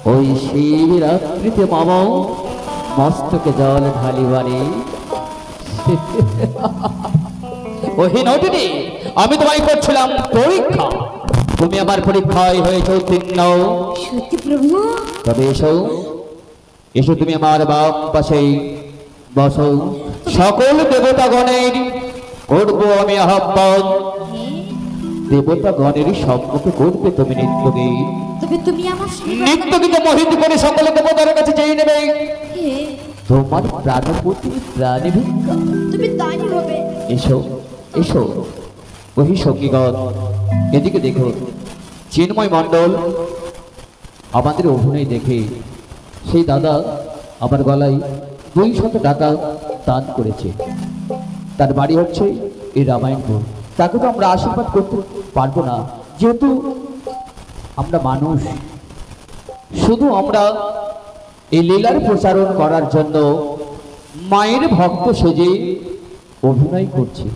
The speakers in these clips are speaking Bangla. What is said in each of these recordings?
ওই সেই রাত্রিতে মামা মস্তকে জল ঢালিবারে ওই নটিনি আমি তোমায় করছিলাম পরীক্ষা, তুমি আমার পরীক্ষায় হয়েছ উত্তীর্ণ। সত্যি প্রভু? তবে এসো এসো, তুমি আমার বাম পাশে বসো। সকল দেবতাগণের করবো আমি আহ্বান, দেবতাগণের সম্মুখে করবে তুমি নৃত্যগীত। তবে তুমি আমার নৃত্যগীত মোহিত করে সকল দেবতার কাছে চেয়ে নেবে তোমার প্রাণপতি প্রাণী ভিক্ষা। তুমি তাই হবে। এসো এসো ওহি সঙ্গীগণ, এদিকে দেখো চিন্ময় মণ্ডল আমাদের অভিনয় দেখে সেই দাদা আমার গলায় 200 টাকা দান করেছে। তার বাড়ি হচ্ছে এই রামায়ণপুর। তাকে তো আমরা আশীর্বাদ করতে পারবো না, যেহেতু আমরা মানুষ। শুধু আমরা এই লীলার প্রচারণ করার জন্য মায়ের ভক্ত সেজে অভিনয় করছি।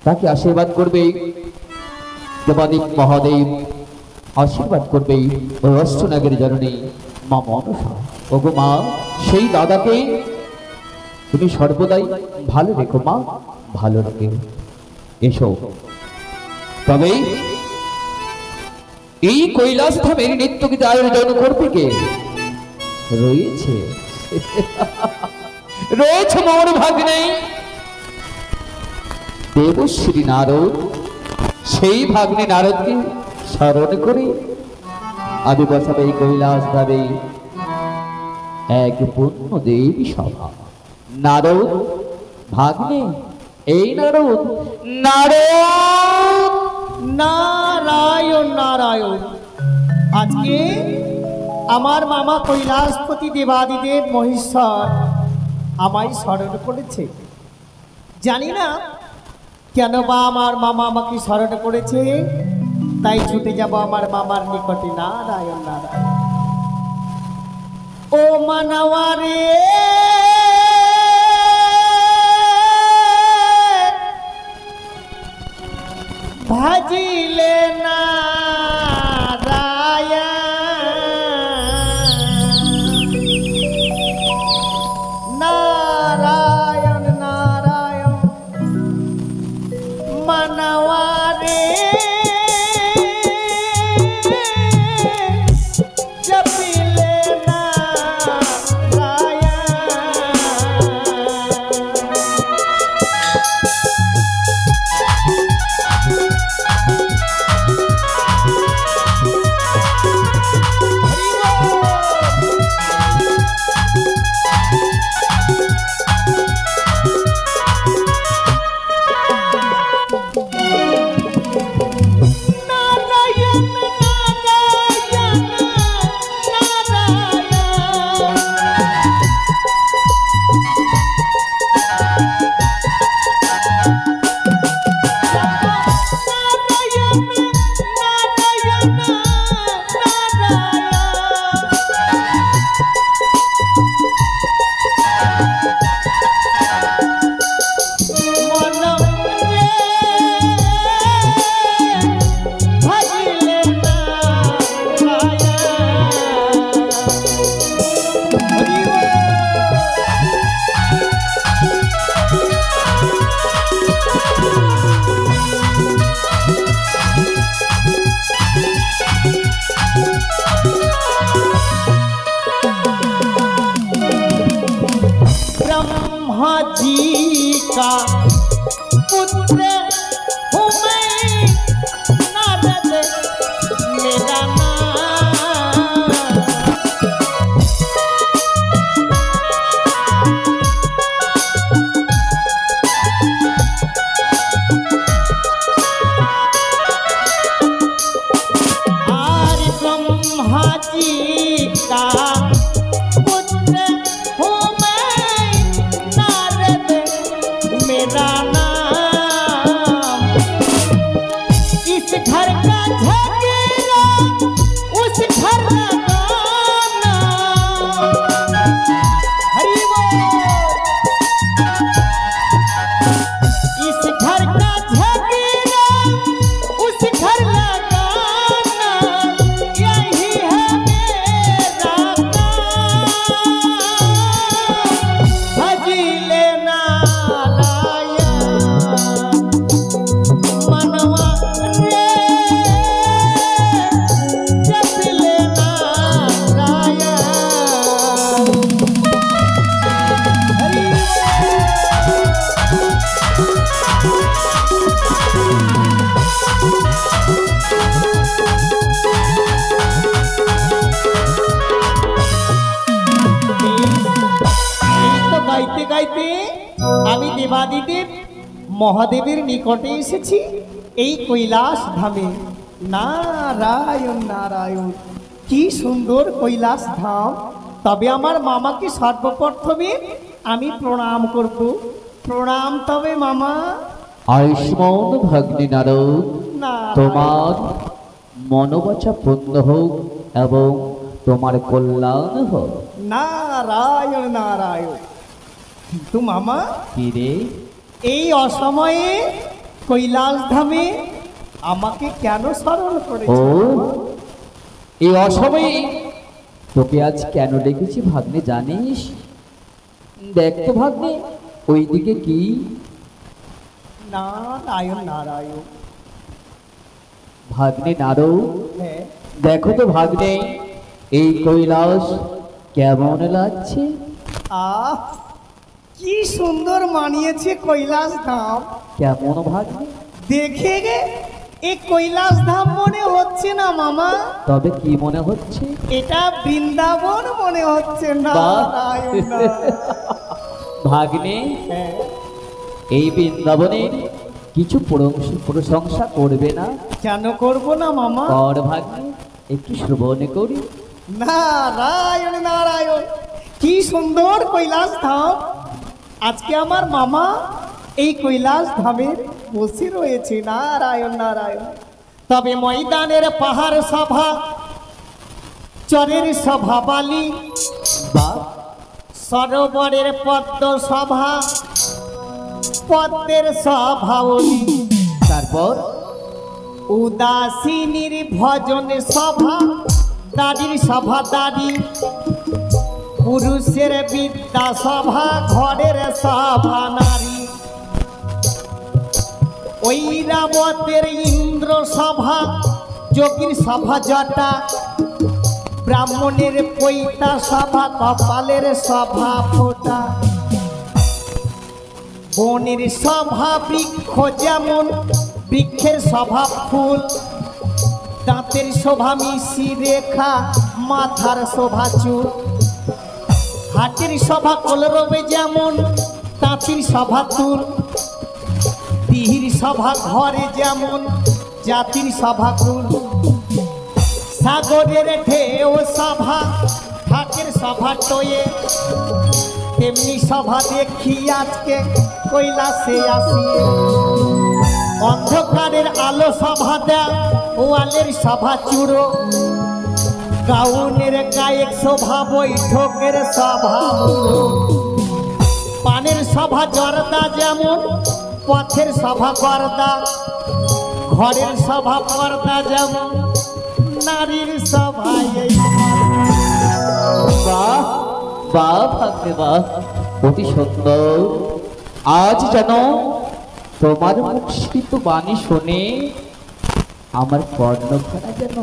তাকে আশীর্বাদ করবে দেবাদিক মহাদেব, আশীর্বাদ করবে ওই অষ্টনাগের জননী মা মনসা। ওগো মা, সেই দাদাকে তুমি সর্বদাই ভালো রেখো মা, ভালো রেখো। এসো। তবে এই কৈলাস ধামের নৃত্যগীত আয়োজন করবে কে? রয়েছে রয়েছে মোর ভাগ্নে দেবশ্রী নারদ। সেই ভাগ্নে নারদকে স্মরণ করে আমি বসাবো এই কৈলাস ধামে এক পূর্ণ দেবী সভা। নারদ ভাগ্নে, এই নারদ, নারদ নারায়ণ নারায়ণ। আজকে আমার মামা কৈলাসপতি দেবাদিদেব মহেশ্বর আমায় স্মরণ করেছে। জানি না কেন বা আমার মামা আমাকে স্মরণ করেছে, তাই ছুটে যাব আমার মামার নিকটে। নারায়ণ নারায়ণ। ও মানওয়ারে ভাজিলে নারায়ণ নারায়ণ মানওয়ারে জপিলে ब्रह्मा जी का पुत्र हूँ मैं, नारद मेरा ब्रह्मा जी का पुत्र हूँ मैं, नारद मेरा नाम। इस घर का झगड़ा उस घर का गाना, हरि बोल। इस घर का झगड़ा उस घर का गाना, यही है দেবাদিদেব মহাদেবের নিকটে এসেছি এই কৈলাস ধামে। নারায়ণ নারায়ণ, কি সুন্দর কৈলাস ধাম। তবে আমার মামাকে সর্বপ্রথমে আমি প্রণাম করব। প্রণাম তবে মামা। আয়ুষ্মান ভাগ্নে নারদ, না তোমার মনোবাচা পূর্ণ হোক এবং তোমার কল্যাণ হোক। নারায়ণ নারায়ণ। কিন্তু মামা, কি রে? এই অসময়ে কৈলাস ধামে আমাকে কেন স্মরণ ও, করেছে? এই অসময়ে তোকে আজ কেন ডেকেছি ভাগ্নে জানিস? দেখ তো ভাগ্নে, ওইদিকে কি? নারায়ণ নারায়ণ। ভাগ্নে নারদ, হ্যাঁ, দেখো তো ভাগ্নে, এই কৈলাস কেমন লাগছে? আহ, কি সুন্দর মানিয়েছে কৈলাস ধাম। কেমন ভাগ্নে? দেখে গে এই কৈলাস ধাম মনে হচ্ছে না মামা, তবে কি মনে হচ্ছে? এটা বৃন্দাবন মনে হচ্ছে। বাহ! নারায়ণ নারায়ণ। ভাগ্নে, হ্যাঁ, এই বৃন্দাবনের কিছু প্রশংসা করবে না? কেন করব না মামা? কর ভাগ্নে, একটু শ্রবণ করি। নারায়ণ নারায়ণ, কি সুন্দর কৈলাস ধাম। আজকে আমার মামা এই কৈলাস ধামে বসে রয়েছে। নারায়ণ নারায়ণ। তবে ময়দানের পাহাড় সভা, চরের সভা বালি, বা সরোবরের পদ্ম সভা, পদ্মের সভা অলি, তারপর উদাসীনীর ভজন সভা, দাড়ির সভা দাড়ি, পুরুষের বিদ্যা সভা, ঘরের সভা নারী, ঐরাবতের ইন্দ্র সভা, যোগীর সভা জটা, ব্রাহ্মণের পৈতা সভা, কপালের সভা ফোঁটা, বনের সভা বৃক্ষ যেমন, বৃক্ষের সভা ফুল, দাঁতের শোভা মিশি রেখা, মাথার শোভা চুল, হাটের সভা কলরবে যেমন, তাঁতির সভা তুল, দিহির সভা ঘরে যেমন, জাতির সভা কুল, সাগরের ঢেউ সভা, ঢাকের সভা টয়ে, তেমনি সভা দেখি আজকে কৈলাসে আসিয়ে, অন্ধকারের আলো সভা দেয়, ওয়ালের সভা চূড়ো, গাউনের গায়ক সভা, বৈঠকের সভা, পানের সভা জর্দা যেমন, পথের সভা পর্দা, ঘরের সভা পর্দা যেমন, নারীর সভা এই। বাহ বাহ ভাগ্নে বাহ, অতি সুন্দর। আজ যেন তোমার মুখস্থিত বাণী শুনে আমার কর্ণখানা যেন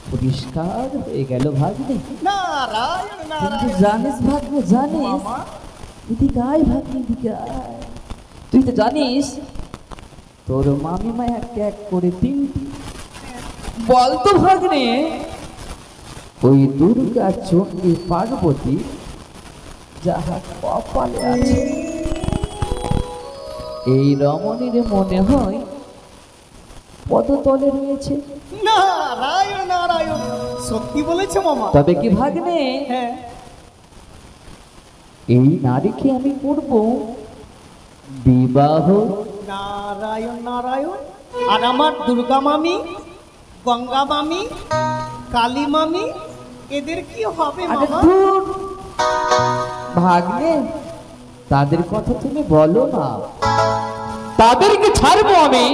পরিষ্কার হয়ে গেল ভাগ্নে। নারায়ণ কিন্তু নারায়ণ। জানিস ভাগ্নে, জানিস, মামা, এদিকে আয় ভাগ্নে, এদিকে আয়। তুই তো জানিস তোর মামিমা এক এক করে তিনটি। বলতো ভাগ্নে, ওই দুর্গা চণ্ডী পার্বতী যাহা কপালে আছে, এই রমণীর মনে হয় পদতলে রয়েছে। নারায়ণ নারায়ণ, সত্যি বলেছে মামা। তবে কি ভাগ্নে, হ্যাঁ, এই নারীকে আমি করব বিবাহ? নারায়ণ নারায়ণ। আর আমার দুর্গা মামি, গঙ্গা মামি, কালী মামি, এদের কি হবে আরে মামা? ধুর, ভাগ্নে, তাদের কথা তুমি বলো না, তাদেরকে ছাড়বো আমি।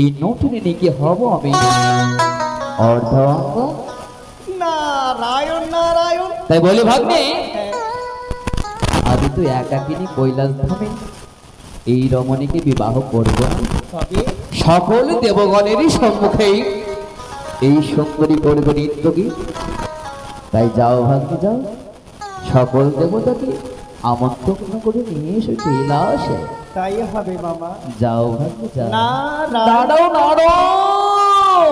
এই নতুনে কি হব আমি অর্ধাঙ্গ। নারায়ণ নারায়ণ। তাই বলি ভাগ্নে, হ্যাঁ, আমি তো একাকিনী কৈলাস ধামে এই রমণীকে বিবাহ করব না। তবে সকল দেবগণেরই সম্মুখেই এই সুন্দরী করবে নৃত্যগীত। তাই যাও ভাগ্নে যাও, সকল দেবতাকে আমন্ত্রণ করে নিয়ে এসে কৈলাসে। তাই হবে মামা। যাও ভাগ্নে যাও। নারায়ণ। দাঁড়াও দাঁড়াও,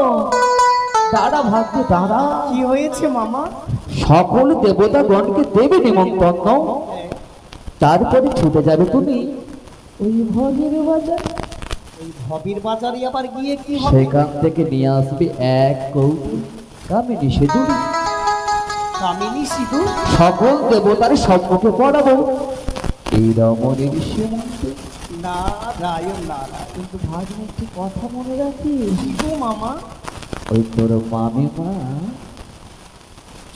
দাঁড়া ভাগ্নে দাঁড়া। কি হয়েছে মামা? সকল দেবতাগণকে দেবে নিমন্ত্রণ, হ্যাঁ, তারপরে ছুটে যাবে তুমি ওই ভবের বাজার। ওই ভবির বাজারে আবার গিয়ে কি হবে? সেখান থেকে নিয়ে আসবে এক কৌটো কামিনী সিঁদুর। কামিনী সিঁদুর? সকল দেবতার সম্মুখে পড়াবো এই রমণীর সীমন্তে। নারায়ণ নারায়ণ। কিন্তু ভাগ্নে একটি কথা মনে রাখিস, কি গো মামা? ওই তোর মামিমা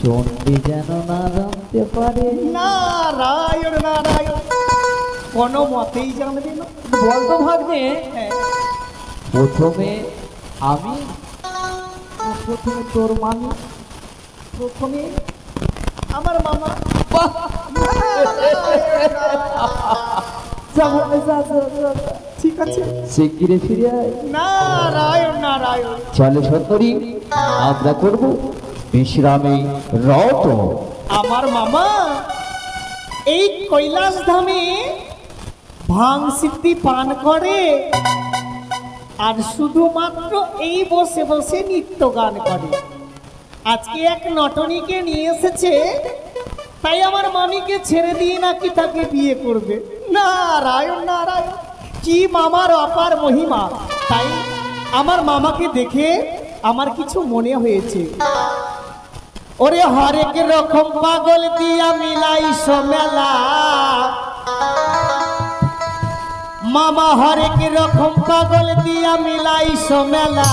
চণ্ডী যেন না জানতে পারে। নারায়ণ নারায়ণ। কোনো মতেই জানবে না। বলতো ভাগ্নে, হ্যাঁ। প্রথমে আমি না প্রথমে তোর মামি? প্রথমে আমার মামা। ঠিক আছে, শিগগিরে ফিরে আয়। নারায়ণ নারায়ণ। চলে সুন্দরী, আমরা করবো বিশ্রামে রত। আমার মামা এই কৈলাস ধামে ভাং সিদ্ধি পান করে আর শুধুমাত্র এই বসে বসে নৃত্য গান করে। আজকে এক নটনীকে নিয়ে এসেছে, তাই আমার মামিকে ছেড়ে দিয়ে নাকি তাকে বিয়ে করবে। নারায়ণ নারায়ণ, কি মামার অপার মহিমা। তাই আমার মামাকে দেখে আমার কিছু মনে হয়েছে। ওরে হরেক রকম পাগল দিয়া মিলাইছ মেলা, মামা হরেক রকম পাগল দিয়া মিলাইছ মেলা,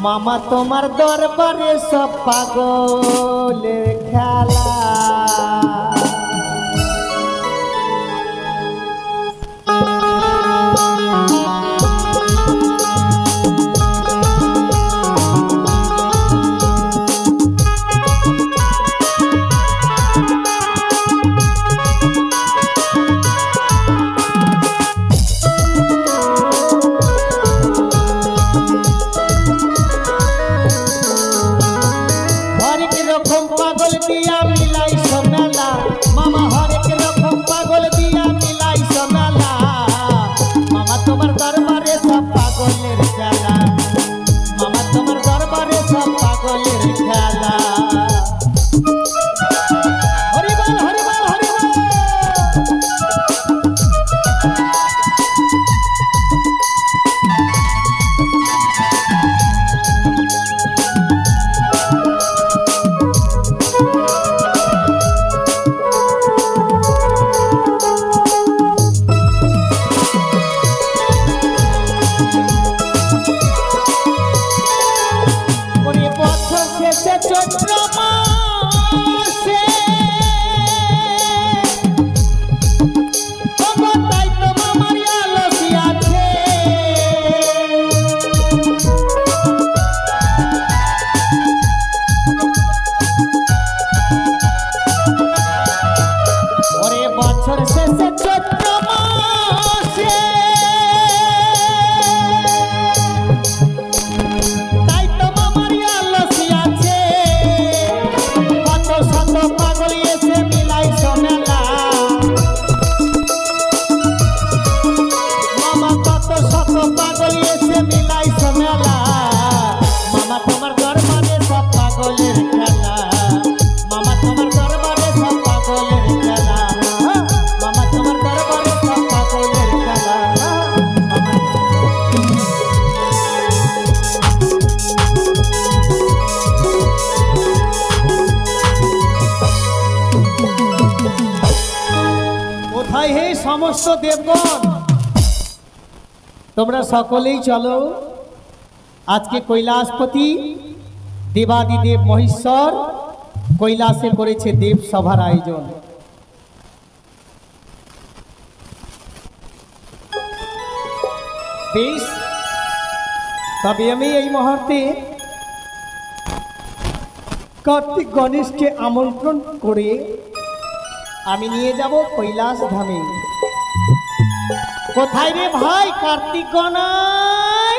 মামা তোমার দরবারে সব পাগলের খেলা। সমস্ত দেবগণ তোমরা সকলেই চলো, আজকে কৈলাসপতি দেবাদিদেব মহেশ্বর কৈলাসে করেছে দেব সভার আয়োজন। বেশ, তবে আমি এই মুহূর্তে কার্তিক গণেশকে আমন্ত্রণ করে আমি নিয়ে যাব কৈলাস ধামে। কোথায় রে ভাই কার্তিক গণাই?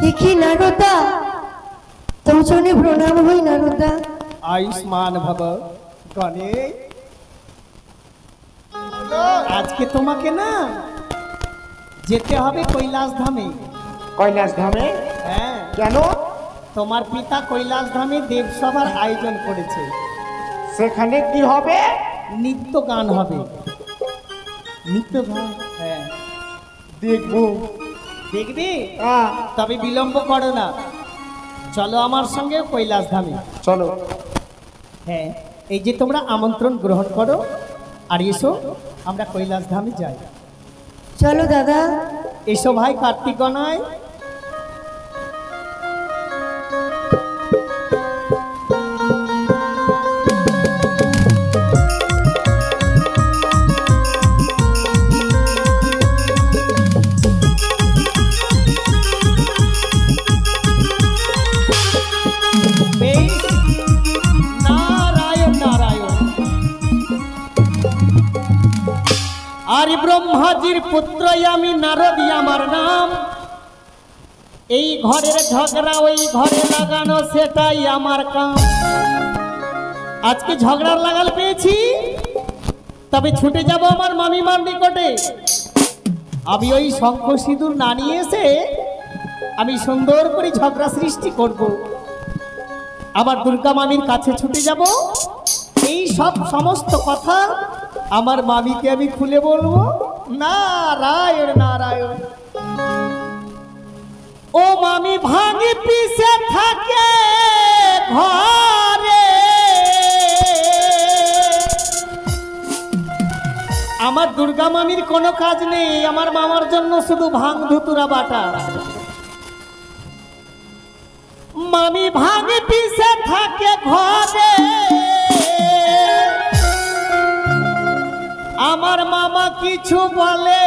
দেখি নারদা, তোর জন্য প্রণাম হই নারদা। আয়ুষ্মান ভব গণেশ। আজকে তোমাকে না যেতে হবে কৈলাস ধামে। কৈলাস ধামে? হ্যাঁ। কেন? তোমার পিতা কৈলাস ধামে দেবসভার আয়োজন করেছে। সেখানে কি হবে? নিত্য গান হবে। নিত্য গান? হ্যাঁ। দেখবো। দেখবি? হ্যাঁ। তবে বিলম্ব করো না, চলো আমার সঙ্গে কৈলাস ধামে। চলো। হ্যাঁ, এই যে তোমরা আমন্ত্রণ গ্রহণ করো আর এসো, আমরা কৈলাস ধামে যাই। চলো দাদা। এসো ভাই কার্তিক গণায়। আর ব্রহ্মাজির পুত্র আমি নারদ আমার নাম। এই ঘরের ঝগড়া ওই ঘরে লাগানো সেটাই আমার কাম। আজকে ঝগড়ার লাগাল পেয়েছি, তবে ছুটে যাব আমার মামিমার নিকটে। আমি ওই শঙ্খ সিঁদুর না নিয়ে এসে আমি সুন্দর করে ঝগড়া সৃষ্টি করব। আবার দুর্গা মামির কাছে ছুটে যাব। এই সব সমস্ত কথা আমার মামিকে আমি খুলে বলবো। নারায়ণ নারায়ণ। ও মামি ভাঙি পিছে থাকে ঘরে, আমার দুর্গা মামির কোনো কাজ নেই, আমার মামার জন্য শুধু ভাঙ ধুতুরা বাটা। মামি ভাঙি পিছে থাকে ঘরে, আমার মামা কিছু বলে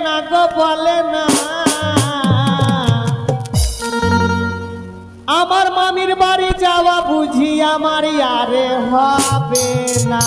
না গো, বলে না। আমার মামির বাড়ি যাওয়া বুঝি আমার আরে হবে না।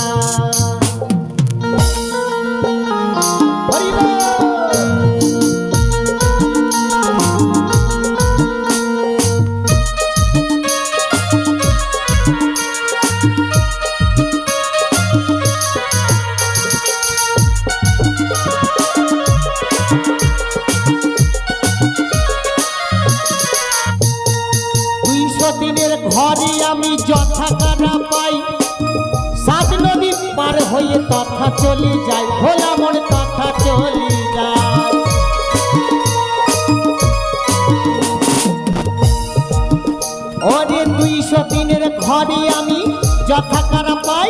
ঘরে আমি যথা কাটা পাই, সাত নদী পার হয়ে তথা চলে যাই, ভোলা মন তথা চলে যায়। ওরে 200 দিনের ঘরে আমি যথা কাটা পাই,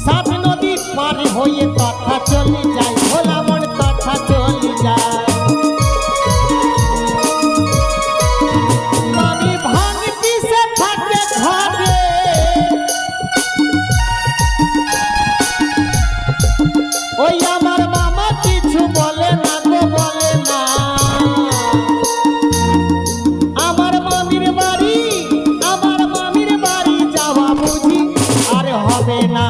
সাত নদী পার হয়ে তথা চলে যাই, ভোলা মন তথা চলে যায়। ওই আমার মামা কিছু বলে না গো, বলে না। আমার মামির বাড়ি যাওয়া বুঝি আর হবে না।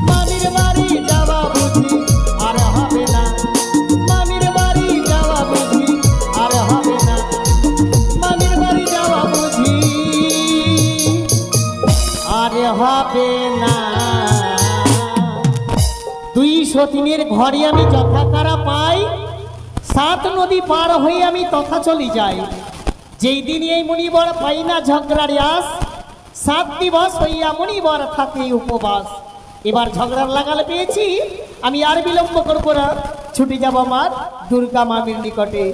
মামির বাড়ি যাওয়া বুঝি আর হবে না। মামির বাড়ি যাওয়া বুঝি আর হবে না। মামির বাড়ি যাওয়া বুঝি আর হবে না। 200 দিনের ঘরে আমি যথাকারা পাই, 7 নদী পার হয়ে আমি তথা চলে যাই। যেই দিন এই মুনিবর পাই না ঝগড়ার আস, 7 দিবস হইয়া মুনিবর থাকে উপবাস। এবার ঝগড়ার লাগাল পেয়েছি, আমি আর বিলম্ব করবো না, ছুটে যাব আমার দুর্গা মামির নিকটে।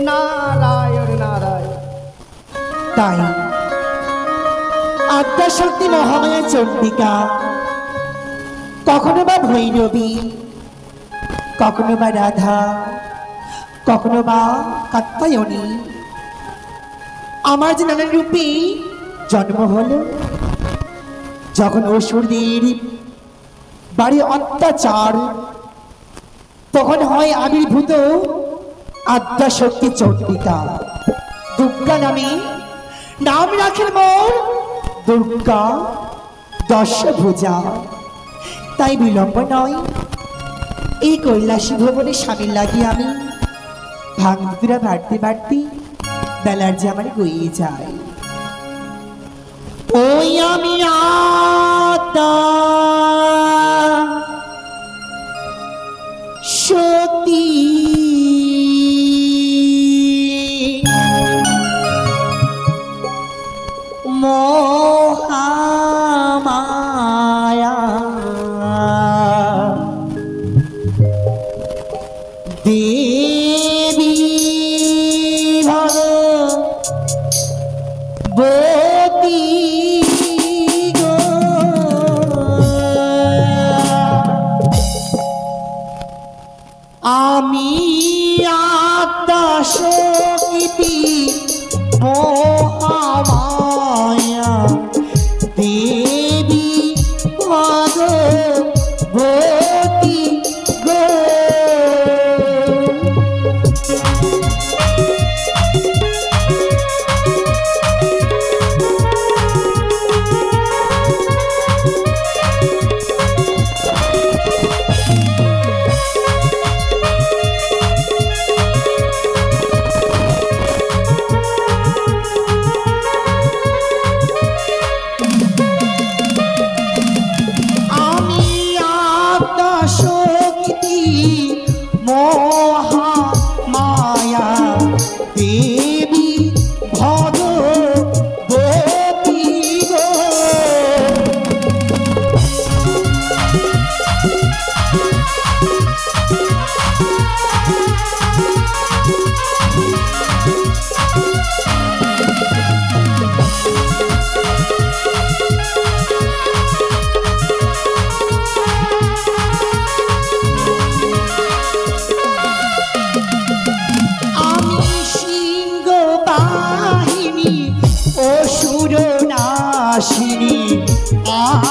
নারায়ণ নারায়ণ। তাই আদ্যাশক্তি মহামায়া চন্ডিকা, কখনো বা ভৈরবী, কখনো বা রাধা, কখনো বা কাত্যায়নী, আমার যে নানান রূপে জন্ম হলো। যখন অসুরদের বাড়ি অত্যাচার, তখন হয় আবির্ভূত আদ্যাশক্তি চন্ডিকা। দুর্গা নামে নাম রাখেন মোর দুর্গা দশভুজা। তাই বিলম্ব নয়, এই কৈলাসী ভবনে স্বামীর লাগিয়ে আমি ভাঙতুরা বাড়তে বাড়তে বেলার যে আমার গইয়ে যায়। ওই আমি আত্মা দেবী ভগবতী গো।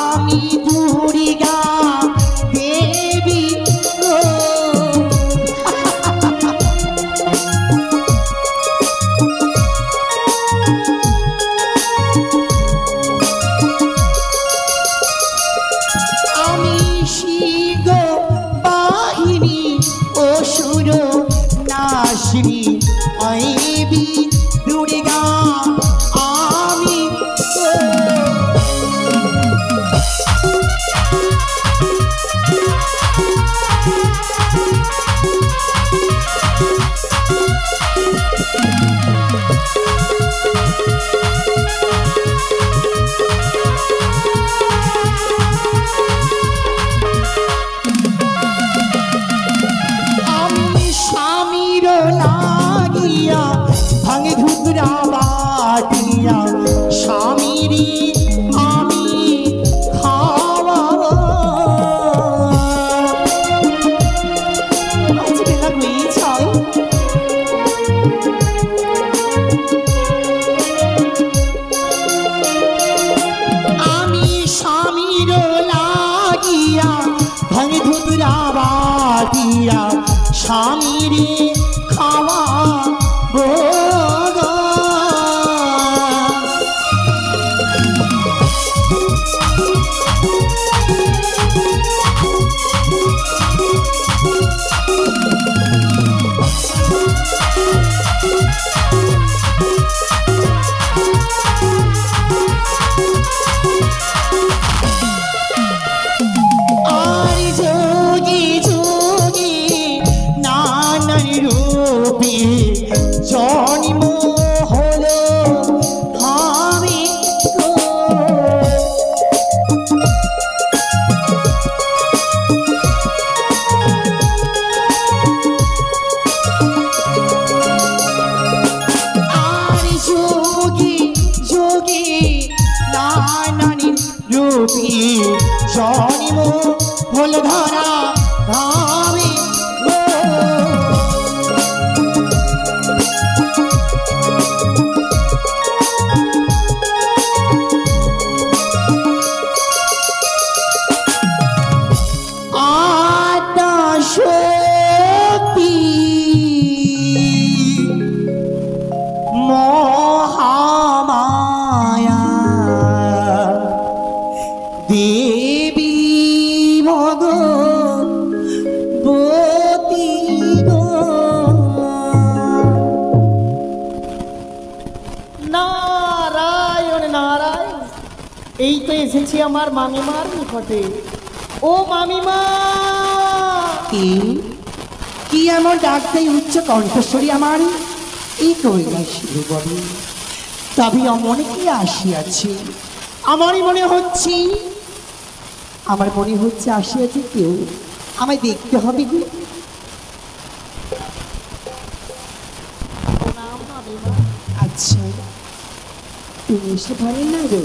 আমি দুর্গা দেবী গো। আমি সিংহ বাহিনী অসুর নাশিনী দেবী দুর্গা আমি স্বামীর লাগিয়া ভাঙে ধুতরা বাটিয়া স্বামীরই আমি খাওয়াবো। আজ বেলা গিয়েছাও আমি স্বামীর লাগিয়া ভাঙে ধুতরা বাটিয়া স্বামীরে খাওয়া গো। আর যোগী যোগী নানান রূপে জন্ম হলো আমি গো। আর যোগী যোগী নানান রূপে জন্ম হলো ধরা আমি গো। আত্মা শক্তি মহামায়া দেবী ভগবতী গো। নারায়ণ নারায়ণ, এই তো এসেছি আমার মামিমার নিকটে। ও মামিমা, কি এমন ডাকতে উচ্চ কণ্ঠস্বরী আমার এই কৈলাসী বলে? তবে অমনে কি আসিয়াছে? আমারই মনে হচ্ছে আমার মনে হচ্ছে আসিয়াছে কেউ, আমায় দেখতে হবে গো। আচ্ছা, তুমি এসে পারেন না গো?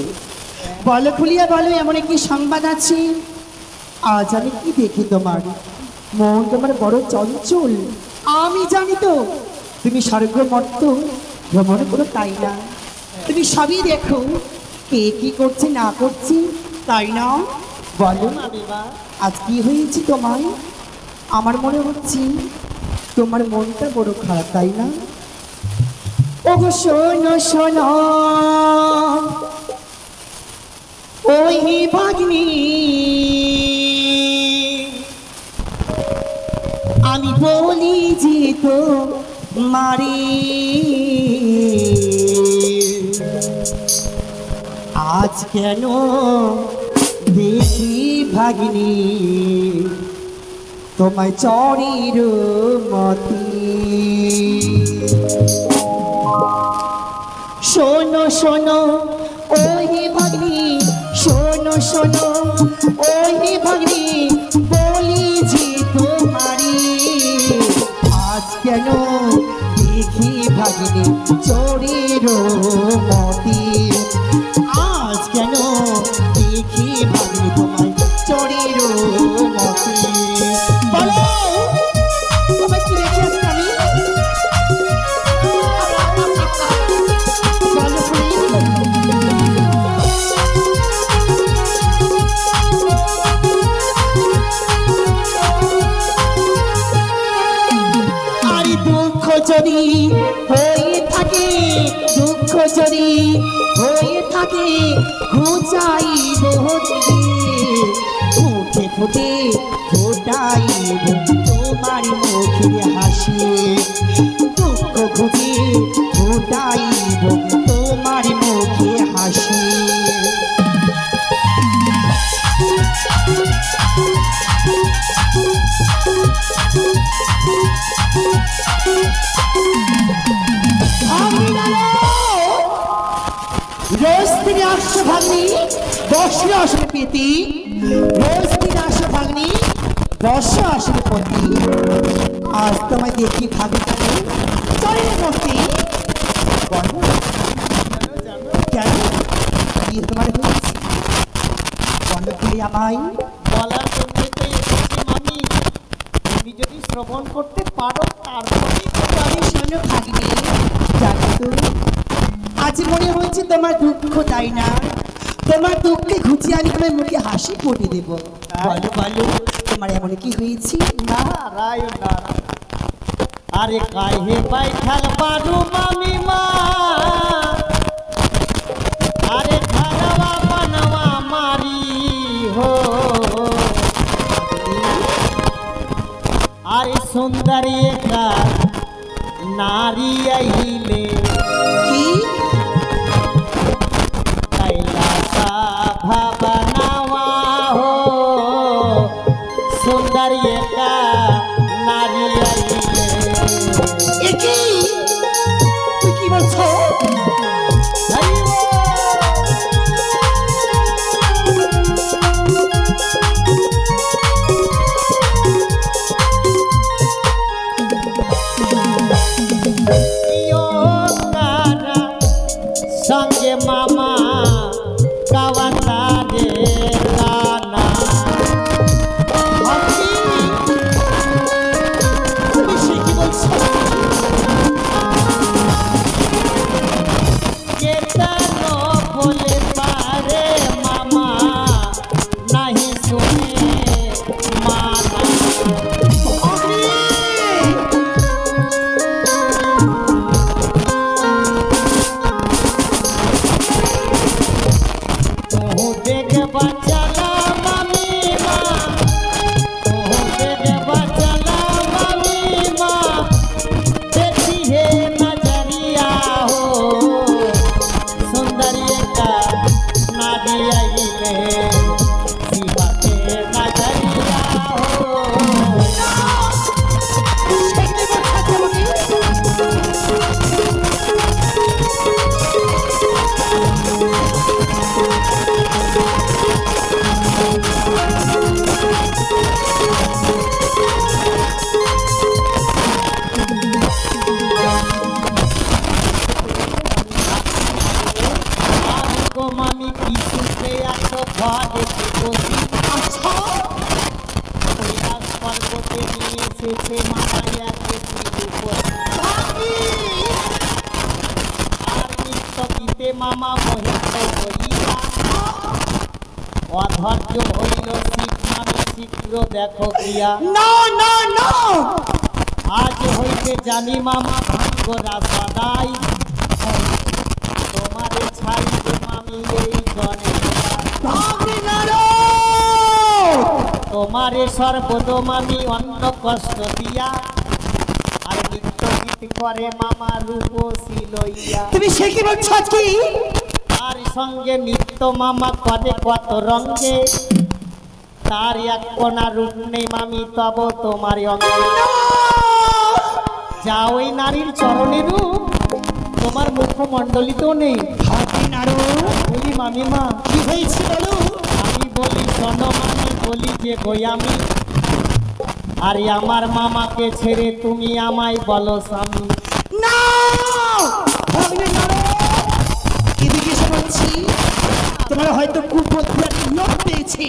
বলো খুলিয়া বলো, এমন একটি সংবাদ আছে। আজ আমি কি দেখি তোমার মন তোমার বড় চঞ্চল। আমি জানি তো তুমি স্বর্গ মর্ত ভ্রমণ করো, তাই না? তুমি সবই দেখো, কে কি করছে না করছে, তাই না? বলো মামিমা আজ কি হয়েছে তোমায়? আমার মনে হচ্ছে তোমার মনটা বড় খারাপ, তাই না? ওগো শোনো শোনো ওই ভাগ্নি, আমি বলি যে তো মারি আজ কেন দেখি ভাগ্নি তোমায় চড়ির মতি। শোনো শোনো ওই ভাগ্নি, শোনো শোনো ওই ভাগ্নি, বলি যে তোমারি আজ কেন দেখি ভাগ্নি চড়ির মতি। আজ কেন দেখি ভাগ্নি তোমায় চড়ির মতি। বলো তোমায় কি রেখে আসছি আমি? বলো আরে দুঃখ যদি হয়ে থাকে, দুঃখ যদি হয়ে থাকে ঘুচাইব ফুটে ফুটে ফোটাইব তোমার মুখের হাসি। দুঃখ ঘুচে ফোটাইব তোমার মুখে হাসি। রোজ থেকে আসছো ভাগ্নি, বসে আসলে পেতি। রোজ থেকে আসো ভাগ্নি, বসে আসলে পতি। আজ তোমায় দেখি ভাগ্নি চলে মতি। কেন কি তোমার হয়েছে বলো তুমি আমায়? বলার জন্যই তো এসেছি মামি, তুমি যদি শ্রবণ করতে পারো তারপরেই তো আমি শোনো ভাগ্নি, জানো তো আজ মনে হচ্ছে তোমার দুঃখ, তাই না? তোমার দুঃখে ঘুচিয়ে আমি তোমার মুখে হাসি ফুটে দেব। বলো বলো তোমার এমন কি হয়েছে? নারায়ণ নারায়ণ। আরে কাহে বাইঠাল বারু মামিমা, আরে খারাবা বানাওয়া মারি হো। আরে সুন্দরী একা নারী আইলে কি कैलासा भवनवा हो, सुंदरी का नारी आइले। এ কি তুই কি বলছো? यो कारा संगे मामा कावता रे गाना। অধৈর্য হইল শিব মামি শীঘ্র দেখো ক্রিয়া না না না আজ হইতে জানি মামা ভাগ্যরা সদাই তোমারে ছাড়িব মামি এই জনে ভাগ্নে নারদ তোমারে সর্বদম আমি অন্য কষ্ট দিয়া আর নিত্য গীত করে মামা রূপসী লইয়া তুমি সে কি বলছো আজকে তার সঙ্গে নিত্য মামা করে কত রঙ্গে তার এক কোনা রূপ নেই মামি তব তোমার অঙ্গে যা ওই নারীর চরণে রূপ তোমার মুখমণ্ডলিতেও নেই ভাগ্নে নারদ বলি মামিমা কি হয়েছে বলো আমি বলি শোনো মামি বলি যে গই আমি আরে আমার মামাকে ছেড়ে তুমি আমায় বলো স্বামী না ভাগ্নে নারদ এদিকে এসে বলছি তোমার হয়তো কুবুদ্ধি আর লোক পেয়েছে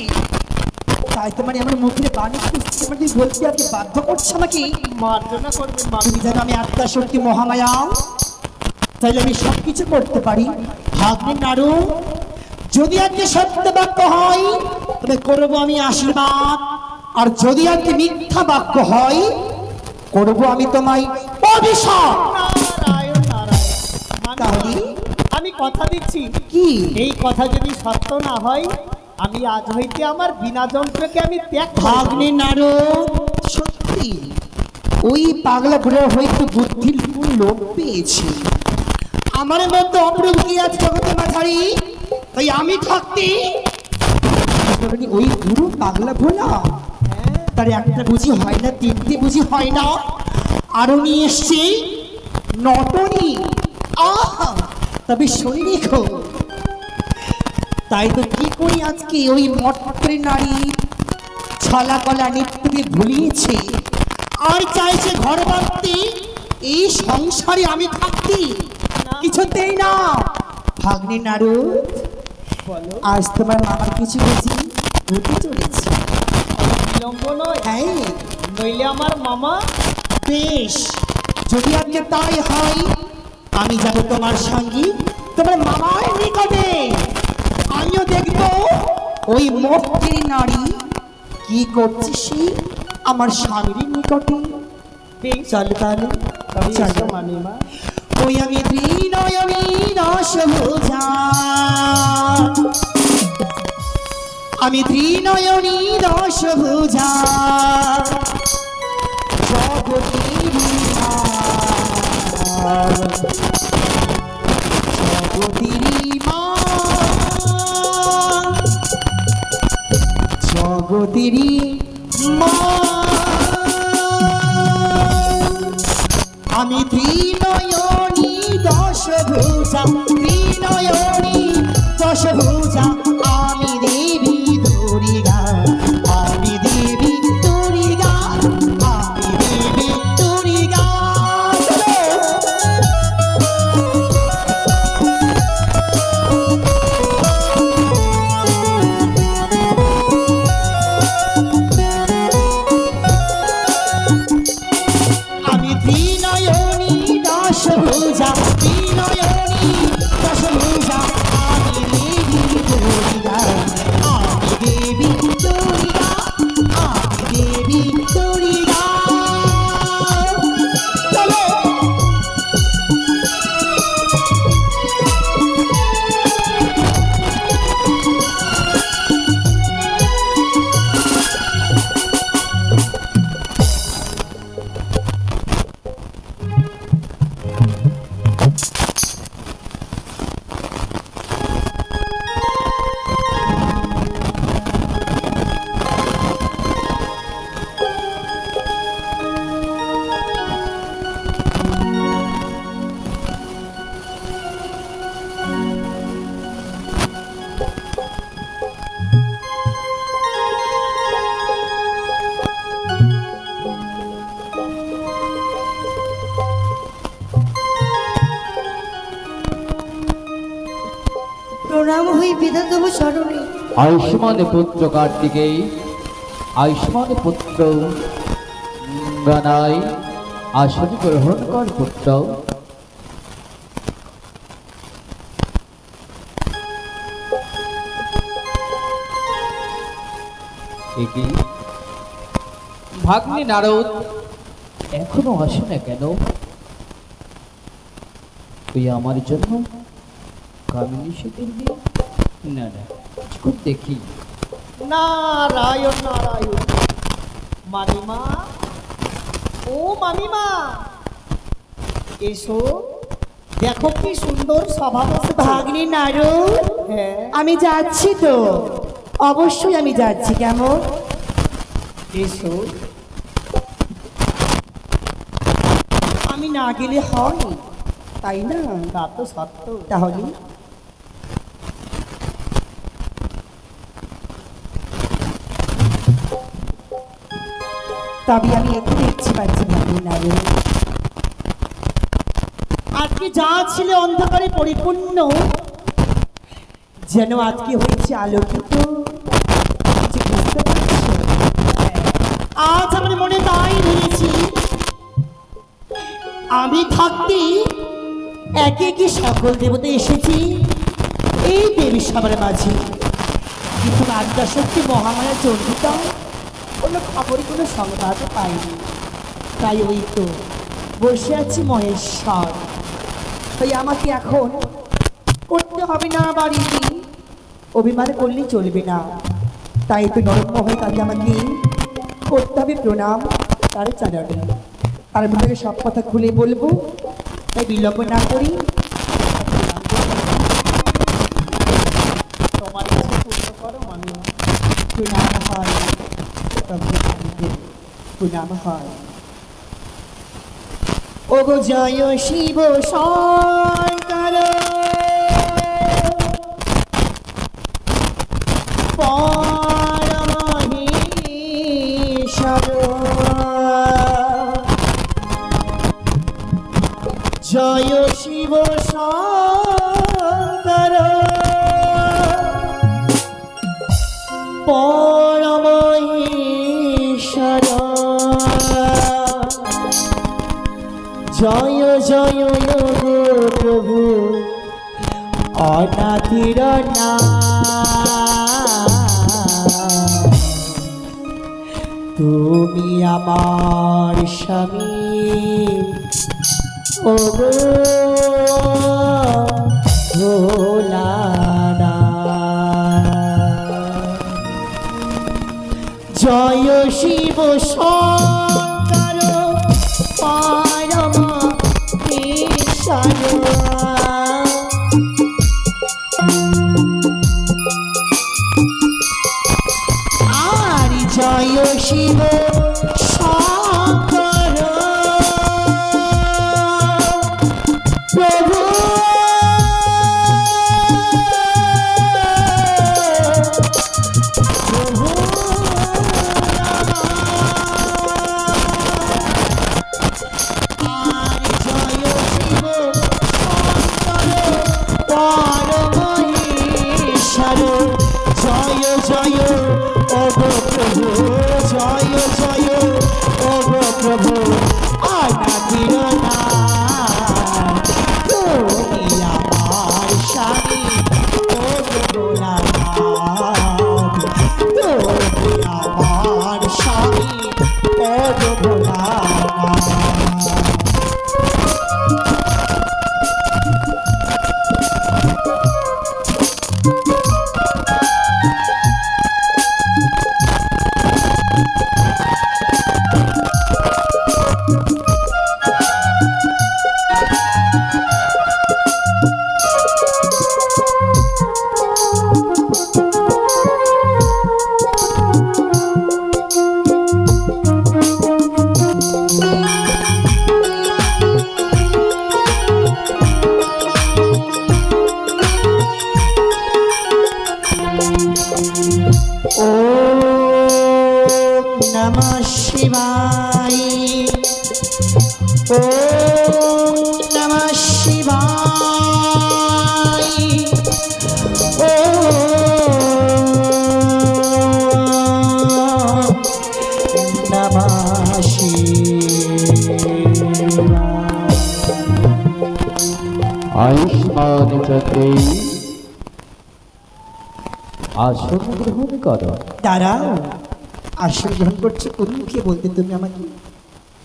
তাই তোমার আমার মুখে বাণী তোমার তুমি বলতে আজকে বাধ্য করছো আমাকে মার্জনা করবে তুমি জানো আমি আত্মা শক্তি মহামায়া তাইলে আমি সবকিছু করতে পারি ভাগ্নে নাড়ু যদি আজকে সত্য বাক্য হয় তবে করবো আমি আশীর্বাদ আর যদি আজকে মিথ্যা বাক্য হয় করবো আমি তোমায় অভিশাপ নারায়ণ নারায়ণ তাহলে আমি কথা দিচ্ছি কি এই কথা যদি সত্য না হয় আমি আজ হইতে আমার বিনা যন্ত্রকে আমি ত্যাগ করব। ভাগ্নে নাড়ু সত্যি ওই পাগলা ঘোড়ার হয়তো বুদ্ধির কোন লোক পেয়েছি আমার মধ্যে অপরূপ কি আছে জগতে মাঝারি তাই আমি থাকতে ওই গুরু পাগলা ভোলা তার একটা বুঝি হয় না তিনটে বুঝি হয় না আরো নিয়ে এসছি নটনি আহা তবে শুনে রেখো তাই তো কি করি আজকে ওই মটরে নারী ছলা কলা নৃত্যকে ভুলিয়েছে আর চাইছে ঘর বাঁধতে এই সংসারে আমি থাকতে কিছুতেই না ভাগ্নে নাড়ু আজ তোমার মামার কিছু বুঝি হতে চলেছে বিলম্ব নয় হ্যাঁ নইলে আমার মামা বেশ যদি আজকে তাই হয় আমি যাব তোমার সঙ্গে তোমার মামার নিকটে আমিও দেখবো ওই মটরে নারী কি করছে সে আমার স্বামীর নিকটে চল তাহলে চলো মামিমা ওই আমি ত্রিনয়নী দশ ভুজা আমি ত্রিনয়নী দশ ভুজা জগতির জগতির মা আমি ত্রিনয়নী দশ ভুজা ত্রিনয়নী দশ ভুজা আমি দেবী দুর্গা আমি দেবী দুর্গা আমি দেবী দুর্গা আমি ত্রিনয়নী দশ ভুজা ত্রিনয়নী দশ ভুজা আমি দেবী দুর্গা আমি দেবী দুর্গা আমি দেবী দুর্গা চলো প্রণাম হই বিধাতব স্মরণে আয়ুষ্মান পুত্র কার্তিকেয় আয়ুষ্মান পুত্র গানাই আসন গ্রহণ কর পুত্র একি ভাগ্নে নারদ এখনো আসে না কেন? তুই আমার জন্য কামিনী সেদিন না না খুব দেখি। নারায়ণ নারায়ণ। মামিমা, ও মামিমা, এসো, দেখো কি সুন্দর সভা বসেছে। ভাগ্নি নারদ, হ্যাঁ, আমি যাচ্ছি তো, অবশ্যই আমি যাচ্ছি। কেমন? এসো। আমি না গেলে হয়, তাই না? তা তো সত্য। তাহলে তবে আমি একটু দেখছি পাচ্ছি ভাগ্নি নারদ। আজকে যা ছিল অন্ধকারে পরিপূর্ণ, যেন আজকে হয়েছে আলোকিত। কিছু বুঝতে পারছো? আজ আমার মনে তাই ধরেছি, আমি থাকতে একে একে সকল দেবতা এসেছি এই দেবী সবার মাঝে, কিন্তু আদ্যা শক্তি মহামায়া চন্ডিতা কোনো খবরই কোনো সংবাদ পাইনি। তাই ওই তো বসে আছি মহেশ্বর। তাই আমাকে এখন করতে হবে না বাড়িতে, অভিমান করলে চলবে না। তাই তো নরম্য হয়ে তাকে আমাকে করতে হবে প্রণাম তার চালাবে। তার ভিতরে সব কথা খুলে বলবো, তাই বিলম্ব না করি তোমার কাছে পূর্ণ করো মামি। প্রণাম হয়, প্রণাম হয়। ওগো জয় শিব শঙ্কর পরমহেশ্বর, জয় শিব শঙ্কর পরমহেশ্বর, জয় জয় গো প্রভু অনাথির তুমি আমার স্বামী, ও গো জয় শিব শঙ্কর পরমহেশ্বর, আর জয় শিব শঙ্কর প্রভু আয়ুষ্মান চক্রে আসন গ্রহণ কর। দাঁড়াও, আসন গ্রহণ করছো কোন মুখে বলতে তুমি আমাকে?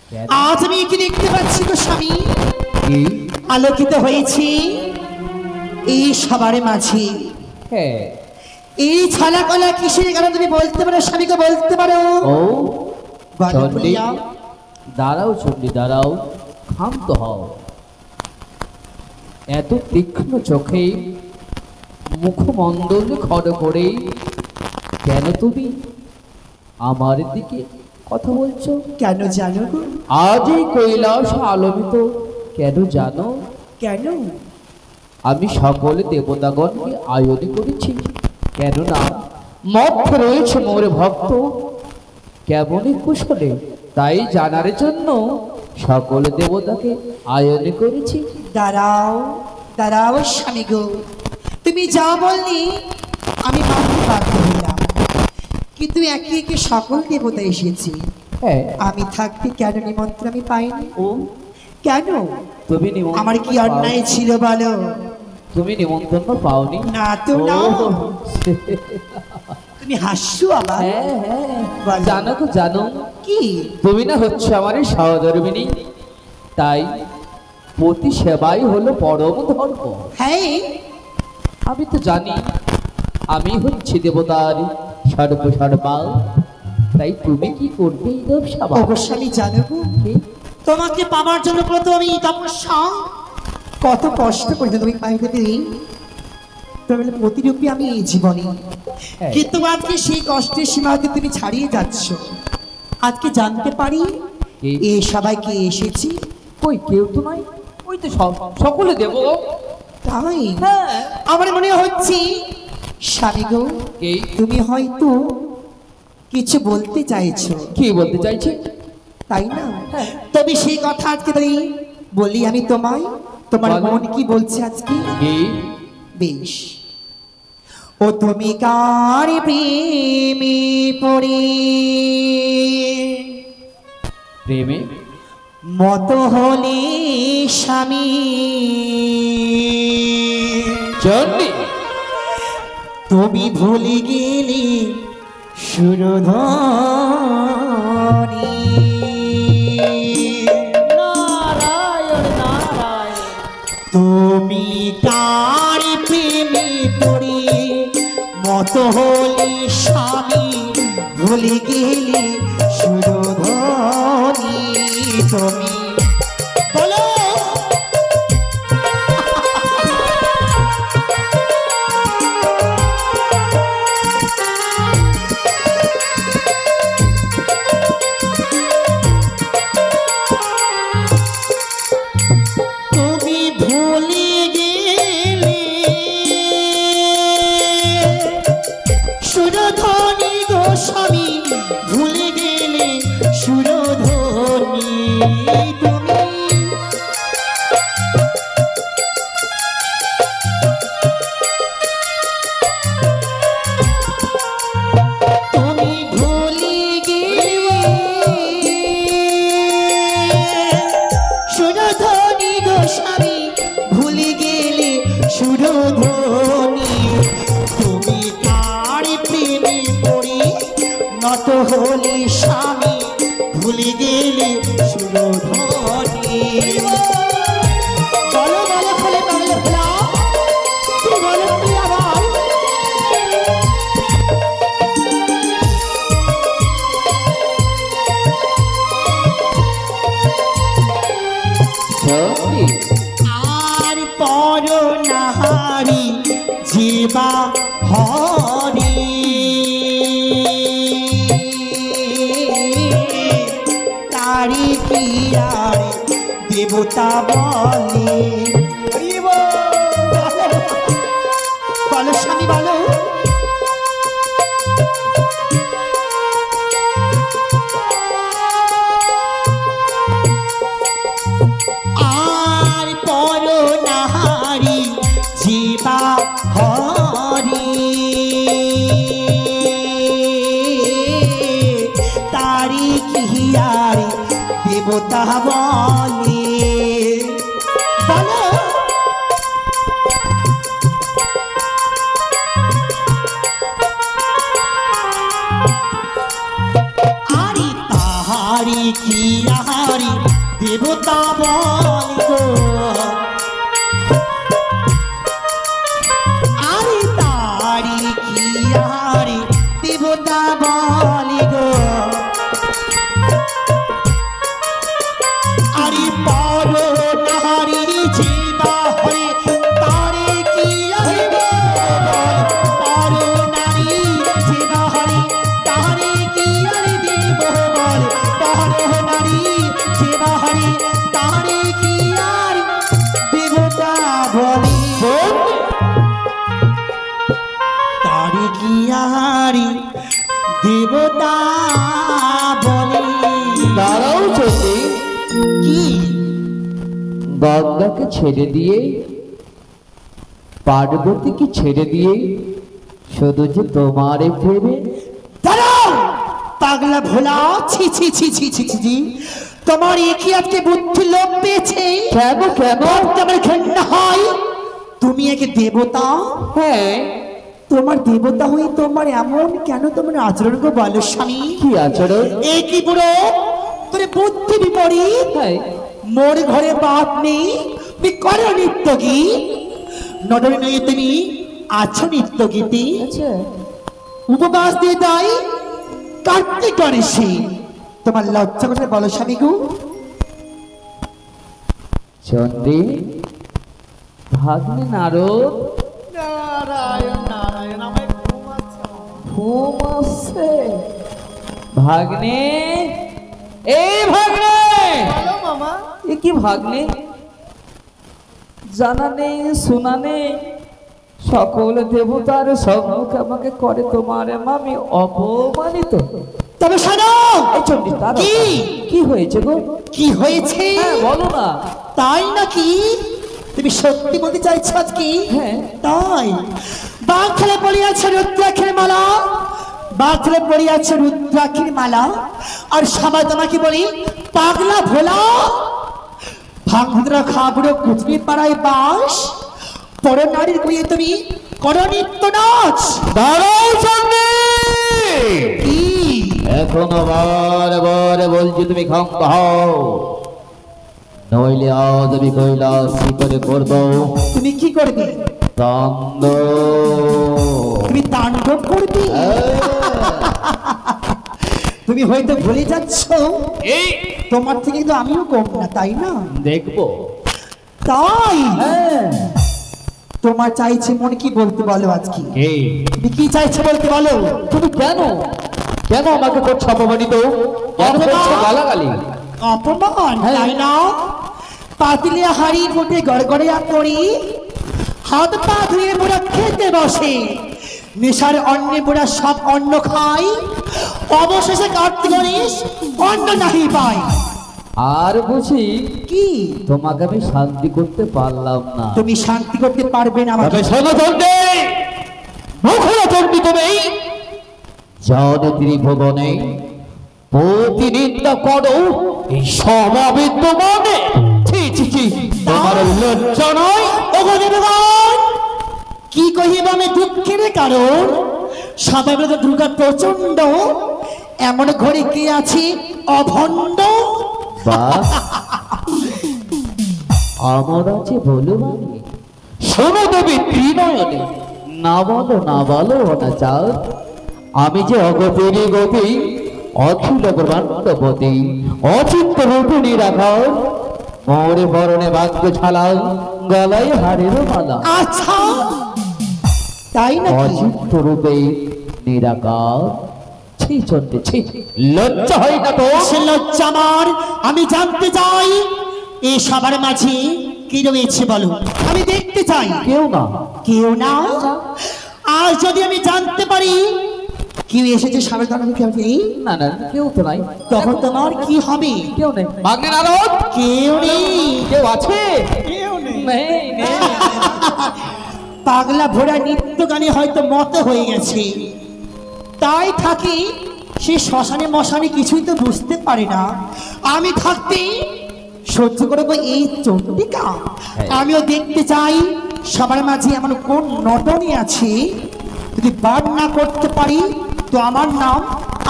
কেন? আজ আমি কি দেখতে পাচ্ছি গো স্বামী, কি? আলোকিত হয়েছি এই সবার মাঝে। হ্যাঁ। এই ছালা কলা কিসের কারণ তুমি বলতে পারো স্বামীকে, বলতে পারো? ও বলো চণ্ডী, প্রিয়া। দাঁড়াও চণ্ডী দাঁড়াও, ক্ষান্ত হও। এত তীক্ষ্ণ চোখে মুখমণ্ডল খড় করে কেন তুমি আমার দিকে কথা বলছো? কেন জানো গো? আজ এই কৈলাস আলোকিত কেন জানো? কেন? আমি সকল দেবতাগণকে আয়োজন করেছি, কেননা মধ্যে রয়েছে মোর ভক্ত কেমনই কুশলে, তাই জানার জন্য সকল দেবতাকে আয়োজন করেছি। দাঁড়াও দাঁড়াও স্বামী গো, তুমি যা বললি আমি মানতে বাধ্য হইলাম, কিন্তু একে একে সকল দেবতা এসেছি, হ্যাঁ। আমি থাকতে কেন নিমন্ত্রণ আমি পাইনি? ও কেন? তুমি নিমন্ত্রণ আমার কি অন্যায় ছিল বলো? তুমি নিমন্ত্রণ পাওনি? না তো না। ও, তুমি হাসছো আবার? হ্যাঁ হ্যাঁ, বলো। জানো তো জানো, কি? তুমি না হচ্ছে আমার এই সহধর্মিণী, তাই পতি সেবাই হলো পরম ধর্ম। হ্যাঁ আমি তো জানি আমি হচ্ছি দেবতার সর্বসর্বা, তাই তুমি কি করবে এই ব্যবসা? অবশ্যই আমি জানবো। তোমাকে পাওয়ার জন্য প্রথম আমি তপস্যা কত কষ্ট করে তুমি পাইতে পেরে তোমার প্রতিরূপী আমি এই জীবনে, হ্যাঁ। কিন্তু আজকে সেই কষ্টের সীমাতে তুমি ছাড়িয়ে যাচ্ছ। আজকে জানতে পারি কি? এই সবাইকে এসেছি? কই কেউ তো নাই, ওই তো সকলে দেব। তাই হ্যাঁ। আমার মনে হচ্ছে স্বামী গো, কি? তুমি হয়তো কিছু বলতে চাইছো, কি বলতে চাইছি? তাই না? হ্যাঁ। তবে সেই কথা আজকে তাই বলি আমি তোমায়, তোমার বলো। মন কি বলছে আজকে? কি? বেশ। ও তুমি কার প্রেমে পড়ে প্রেমে মত হলে স্বামী, চণ্ডী, তুমি ভুলে গেলে সুরধনী। নারায়ণ নারায়ণ। তুমি কার প্রেমে পড়ে মত হলি স্বামী, ভুলে গেলে সুরধনী। তুমি বলো তুমি ভুলে গেলে সুরধনী গো স্বামী, ভুলে গেলে সুরধনী। তুমি তুমি ভুলে গেলে সুরধনী গো স্বামী, ভুলে গেলে সুরধনী। তুমি কার প্রেমে পড়ে নত হলে স্বামী, ভুলে গেলে সুরধনী। বলো বলো ফলে বলো ফেলা, কি বলো তুমি আবার? চণ্ডী, আর পর নাহারি জীবা হরি, তারি পিয়ার দেবতা বলে। বলো স্বামী বলো। আর পর নাহারি জীবা হরি, তারি কিহিয়ারি দেবতা বলে। বলো কি আহারি দেবতা বলি গো আরে তারি কি আহারি দেবতা বলি গো আরে পর নারী জীবা হরে তারে কি আহারি পর নারী জীবা হরে তারে কি আহারি দেব বল পর নারী জীবা হরে তারে কি আহারি দেবতা বলি তারে কি আহারি দেবতা বলি দাঁড়াও চন্ডী, কি গঙ্গাকে ছেড়ে দিয়ে পার্বতীকে ছেড়ে দিয়ে শুধু যে তোমারে ফেরে। দাঁড়াও পাগলা ভোলা ছি ছি ছি ছি ছি ছি ছি তোমার একই আজকে বুদ্ধি লোপ পেয়েছে কেন কেন? তোমার ঘৃণা হয় তুমি একে দেবতা হ্যাঁ, তোমার দেবতা হয়ে তোমার এমন কেন তোমার আচরণ গো বলো স্বামী কি আচরণ? একই বুড়ো তোর বুদ্ধি বিপরীত হ্যাঁ, মোর ঘরে বাপ নেই তুমি করো নিত্য গীত নডরে নয় তুমি আছো নিত্য গীতি আচ্ছা উপবাস দিয়ে দেয় কার্তিক গণেশে তোমার লজ্জা করে বলো স্বামী গো চন্ডী, ভাগ্নে নারদ নারায়ণ নারায়ণ আমার ঘুম আছে। ঘুম আসছে। ভাগ্নে, এই ভাগ্নে, বলো মামা। এ কি ভাগ্নে? জানা নেই শোনা নেই, সকল দেবতার সম্মুখে আমাকে করে তোমার আমি অপমানিত। তবে শোনো এই চন্ডী, তাড়াতাড়ি। কি? কি হয়েছে গো? কি হয়েছে হ্যাঁ বলো না। তাই নাকি তুমি সত্যি বলতে চাইছো আজকে হ্যাঁ। তাই বাংলা পড়িয়াছে রুদ্রাক্ষের মালা বাংলা পড়িয়াছে রুদ্রাক্ষের মালা আর সবাই তোমাকে বলি পাগলা ভোলা ভাঙরা খাবড়ো কুচনি পাড়ায় বাস পর নারীর গুয়ে তুমি করো নিত্য নাচ দাঁড়াও চন্ডী, কি এখনো বারবার বলছি তুমি ক্ষমা হও, নইলে আজ আমি কৈলাস কি করে করবো তুমি কি করবে দ্বন্দ্ব। তুমি তাণ্ডব করবে তুমি হয়তো ভুলে যাচ্ছ তোমার থেকে কিন্তু আমিও কম না তাই না দেখবো। তাই হ্যাঁ, তোমার চাইছে মনে কি বলতে বলো আজকে কে? তুমি কি চাইছো বলতে বলো তুমি কেন কেন আমাকে করছো অপমানিত? কেন করছো গালাগালি? অপমান হ্যাঁ। তাই না পাতিলে হাড়ি ফুটে গড়গড়িয়া পড়ি হাত পা ধুয়ে মোরা খেতে বসে নেশার অন্নে মোরা সব অন্ন খাই অবশেষে কার্তিক গণেশ অন্ন নাহি পাই আর বুঝি কি তোমাকে আমি শান্তি করতে পারলাম না। তুমি শান্তি করতে পারবে না আমাকে তবে শোনো চন্ডী, মুখরা চন্ডী তুমি যাদের ত্রিভুবনে প্রতিনিন্দা করো এই সমাবিত মনে। ছি ছি ছি, তোমার লজ্জা নয়? ওগো দেবগণ কি কহিব আমি দুঃখের কারণ সবাই বলে দুর্গা প্রচন্ড এমন ঘরে কে আছে অভণ্ড বাহ, আমার আছে বলো মানে। শোনো দেবী ত্রিনয়নে, না বলো না বলো না চাও, আমি যে অগতির গতি অখিল ব্রহ্মাণ্ডপতি অচিন্ত রূপিণী রাখাও মোরে বরণে বাক্য ছালাও গলায় হাড়ের মালা। আচ্ছা তাই নাকি অচিন্ত রূপে নিরাকার। ছি চন্ডী ছি, লজ্জা হয় না তো? সে লজ্জা আমার আমি জানতে চাই এই সবার মাঝে কি রয়েছে বলো আমি দেখতে চাই কেউ না। কেউ না আর যদি আমি জানতে পারি কেউ এসেছে সবার কারণে কেউ নেই না না, কেউ তো নাই। তখন তোমার কি হবে কেউ নেই। ভাগ্নে নারদ, কেউ নেই কেউ আছে? কেউ নেই। নেই নেই। পাগলা ভোরা নিত্য গানে হয়তো মত হয়ে গেছে তাই থাকি সে শ্মশানে মশানে কিছুই তো বুঝতে পারে না আমি থাকতে সহ্য করবো এই চন্ডিকা আমিও দেখতে চাই সবার মাঝে এমন কোন নটনী আছে যদি বার না করতে পারি তো আমার নাম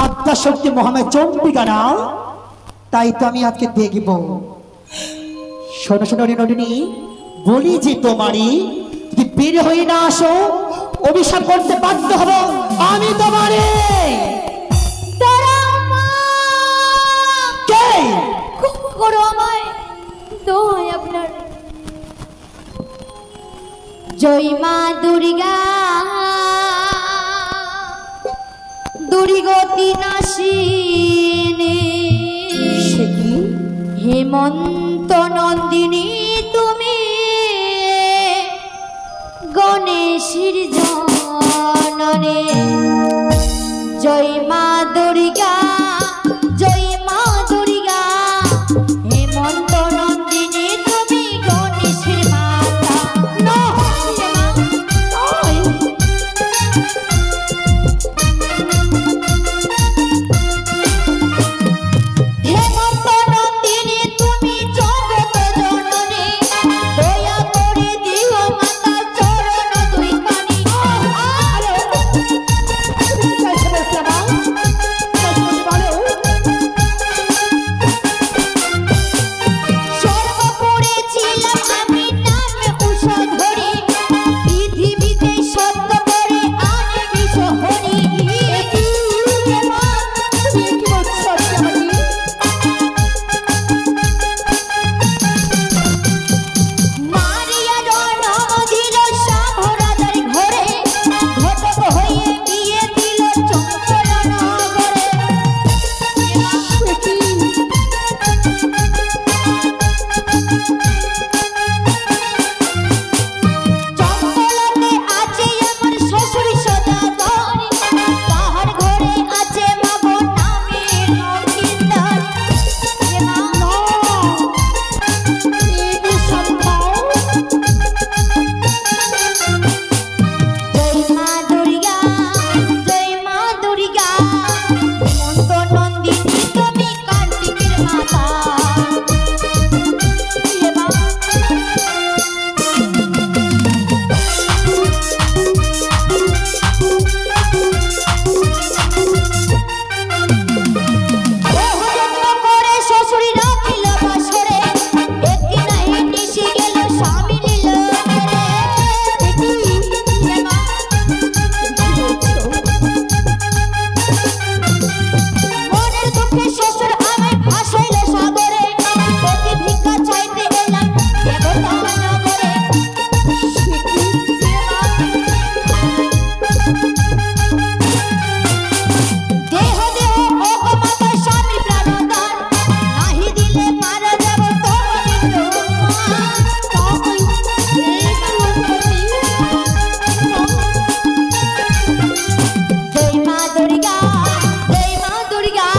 আদ্যাশক্তি মোহাম্মদ চন্ডিকা না তাই তো আমি আজকে দেখব। শোনো শোনো নন্দিনী, বলি যে তোমারই যদি বের হয়ে না আসো অভিশাপ করতে বাধ্য হব আমি তোমারে। দাঁড়াও মা, কে? ক্ষমা করো আমায়, দোহাই আপনার। জয় মা দুর্গা, দুর্গতি নাশিনী, সে কি? হেমন্ত নন্দিনী তুমি, গণেশের জননী। জয় মা দুর্গা, জয় মা দুর্গা, হেমন্ত নন্দিনী তুমি, গণেশের মাতা। না, হেমন্ত নন্দিনী তুমি জগত জননী, দয়া করে দিও মাতা চরণ দুইখানি। সর্বপুরে ছিলাম আমি নামে উষধরি, পৃথিবীতে সত্য করে আমি বিষহরি। মারিয়া জন্ম দিল শাহরাজার ঘরে, ঘটক হয়ে বিয়ে দিল চঞ্চল নগরে। চঞ্চলতে আছে আমার শ্বশুর সদাগর, তাহার ঘরে আছে মা গো নামের নক্ষিন্দর। জয় মা দুর্গা, জয় মা দুর্গা, হেমন্ত নন্দিনী তুমি কার্তিকের মাতা। বহুযত্ন করে শ্বশুরি রাখিল বাসরে, একটি নাহি নিশি গেল স্বামী নিল মনের দুঃখে শ্বশুর আমায় ভাসাইল সাগরে, প্রতি ভিক্ষা চাইতে এলাম দেবতা নগরে। দেহ দেহ ও গো মাতা স্বামী প্রাণদান, নাহি দিলে মারা যাব জয় মা দুর্গা, জয় মা দুর্গা,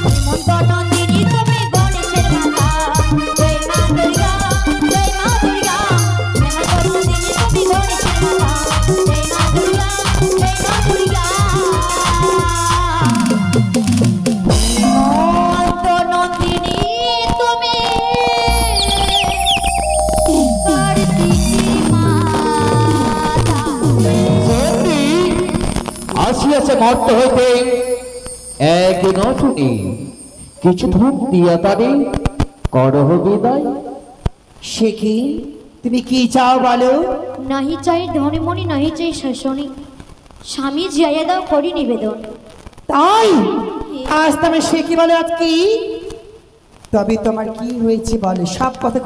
হেমন্ত নন্দিনী তুমি গণেশের মাতা। জয় মা দুর্গা, জয় মা দুর্গা, হেমন্ত নন্দিনী তুমি গণেশের মাতা। জয় মা দুর্গা, জয় মা দুর্গা, হেমন্ত নন্দিনী তুমি, কার্তিকের মাতা। সত্যি আসিয়াছে মর্ত হইতে এক নটুনি, কিছু ধূপ দিয়া তারে করহ বিদায়। সে কি? তুমি কি চাও বলো? নাহি চাই ধনমণি, নাহি চাই শাসনী, স্বামী জিয়াইয়া দাও করি নিবেদন। তাই আজ তুমি সে কি বলে আজ কি? তবে তোমার কি হয়েছে বলো, সব কথা